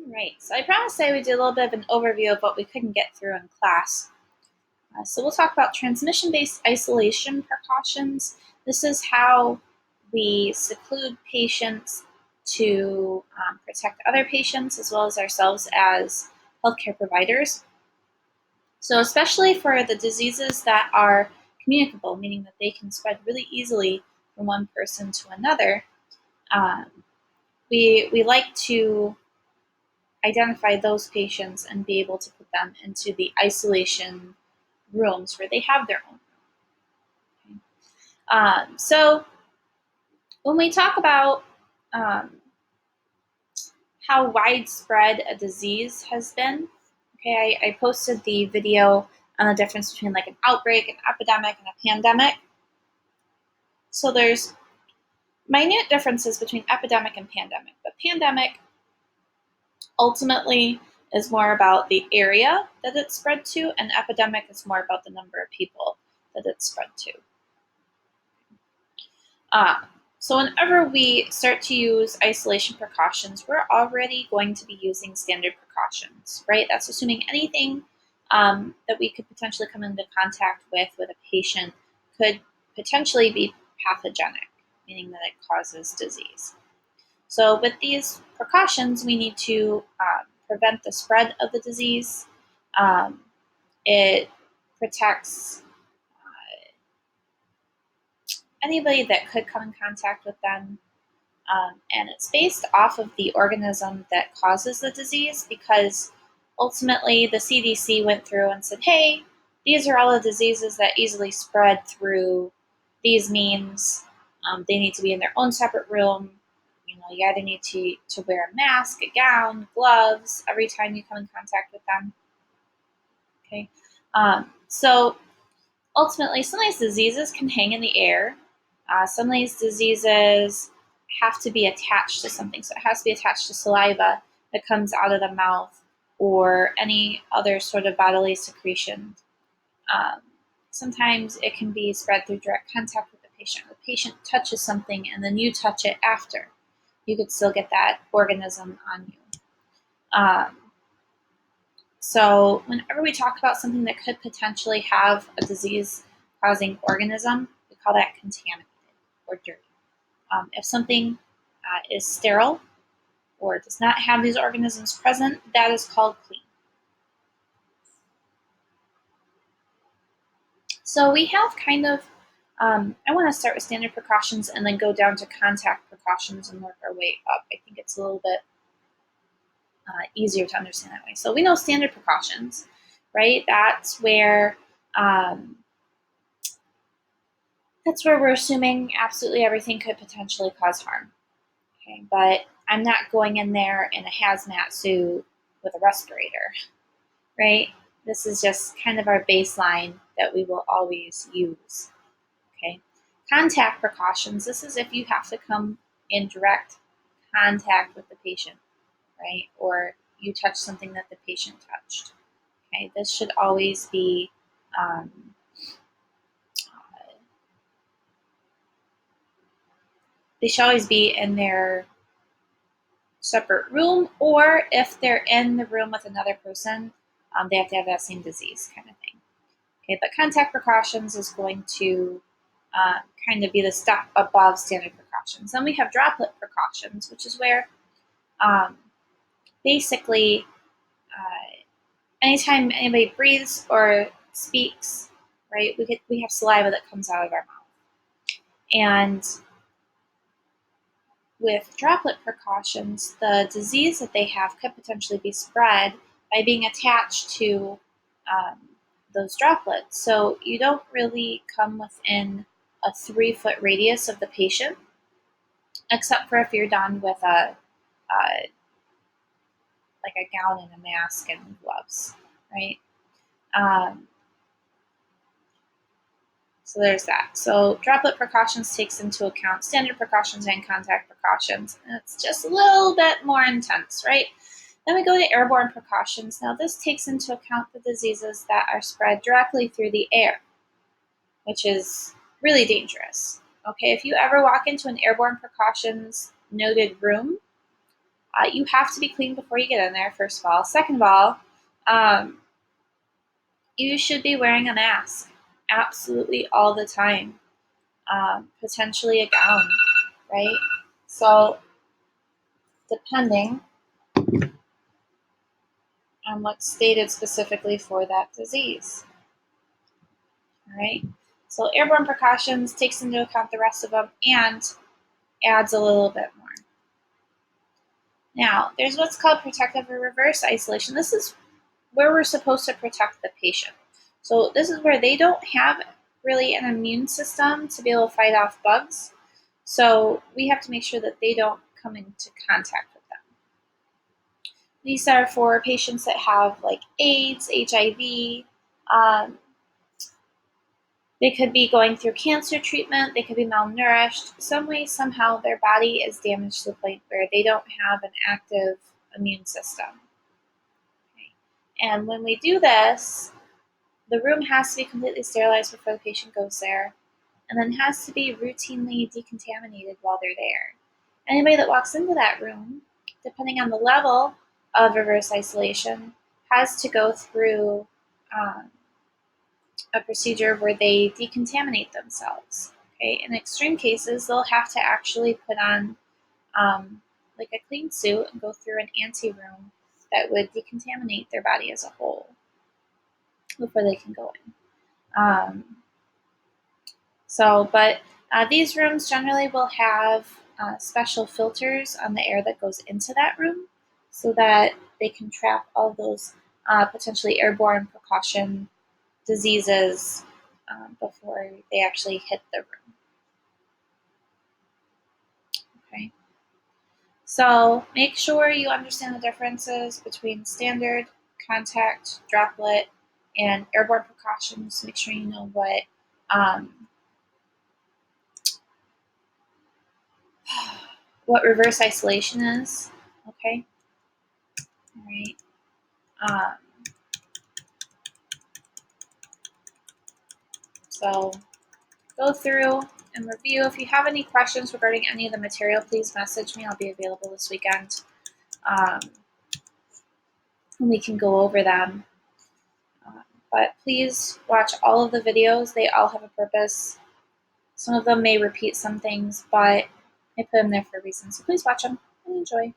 Right, so I promised I would do a little bit of an overview of what we couldn't get through in class. So we'll talk about transmission-based isolation precautions. This is how we seclude patients to protect other patients as well as ourselves as healthcare providers. So especially for the diseases that are communicable, meaning that they can spread really easily from one person to another, um, we like to identify those patients and be able to put them into the isolation rooms where they have their own room. Okay? So when we talk about um, how widespread a disease has been, okay, I posted the video on the difference between like an outbreak, an epidemic, and a pandemic. So there's minute differences between epidemic and pandemic, but pandemic ultimately is more about the area that it's spread to, and epidemic is more about the number of people that it's spread to. So whenever we start to use isolation precautions, we're already going to be using standard precautions, right? That's assuming anything that we could potentially come into contact with a patient could potentially be pathogenic, meaning that it causes disease. So with these precautions, we need to prevent the spread of the disease. It protects anybody that could come in contact with them. And it's based off of the organism that causes the disease, because ultimately the CDC went through and said, hey, these are all the diseases that easily spread through these means. They need to be in their own separate room. You either need to wear a mask, a gown, gloves every time you come in contact with them. Okay, so ultimately, some of these diseases can hang in the air. Some of these diseases have to be attached to something. So it has to be attached to saliva that comes out of the mouth or any other sort of bodily secretion. Sometimes it can be spread through direct contact with the patient. The patient touches something and then you touch it after. You could still get that organism on you. So whenever we talk about something that could potentially have a disease-causing organism, we call that contaminated or dirty. If something is sterile or does not have these organisms present, that is called clean. So we have kind of, I want to start with standard precautions and then go down to contact precautions and work our way up. I think it's a little bit easier to understand that way. So we know standard precautions, right? That's where we're assuming absolutely everything could potentially cause harm. Okay, but I'm not going in there in a hazmat suit with a respirator, right? This is just kind of our baseline that we will always use. Okay, contact precautions. This is if you have to come in direct contact with the patient, right? Or you touch something that the patient touched. Okay, this should always be they should always be in their separate room, or if they're in the room with another person, they have to have that same disease kind of thing. Okay, but contact precautions is going to kind of be the step above standard precautions. Then we have droplet precautions, which is where basically anytime anybody breathes or speaks, right, we have saliva that comes out of our mouth. And with droplet precautions, the disease that they have could potentially be spread by being attached to those droplets. So you don't really come within a 3-foot radius of the patient, except for if you're done with like a gown and a mask and gloves, right? So there's that. So droplet precautions takes into account standard precautions and contact precautions. And it's just a little bit more intense, right? Then we go to airborne precautions. Now this takes into account the diseases that are spread directly through the air, which is really dangerous. Okay, if you ever walk into an airborne precautions noted room, You have to be clean before you get in there, first of all. Second of all, you should be wearing a mask absolutely all the time, potentially a gown, right? So depending on what's stated specifically for that disease. All right. So airborne precautions takes into account the rest of them and adds a little bit more. Now, there's what's called protective or reverse isolation. This is where we're supposed to protect the patient. So this is where they don't have really an immune system to be able to fight off bugs. So we have to make sure that they don't come into contact with them. These are for patients that have like AIDS, HIV. They could be going through cancer treatment. They could be malnourished. Some way, somehow, their body is damaged to the point where they don't have an active immune system. Okay. And when we do this, the room has to be completely sterilized before the patient goes there, and then has to be routinely decontaminated while they're there. Anybody that walks into that room, depending on the level of reverse isolation, has to go through a procedure where they decontaminate themselves. Okay, in extreme cases, they'll have to actually put on like a clean suit and go through an anti-room that would decontaminate their body as a whole before they can go in. But these rooms generally will have special filters on the air that goes into that room so that they can trap all those potentially airborne precaution diseases before they actually hit the room. Okay. So make sure you understand the differences between standard, contact, droplet, and airborne precautions. Make sure you know what reverse isolation is. Okay. All right. Um, so go through and review. If you have any questions regarding any of the material, please message me. I'll be available this weekend. And we can go over them. But please watch all of the videos. They all have a purpose. Some of them may repeat some things, but I put them there for a reason. So please watch them and enjoy.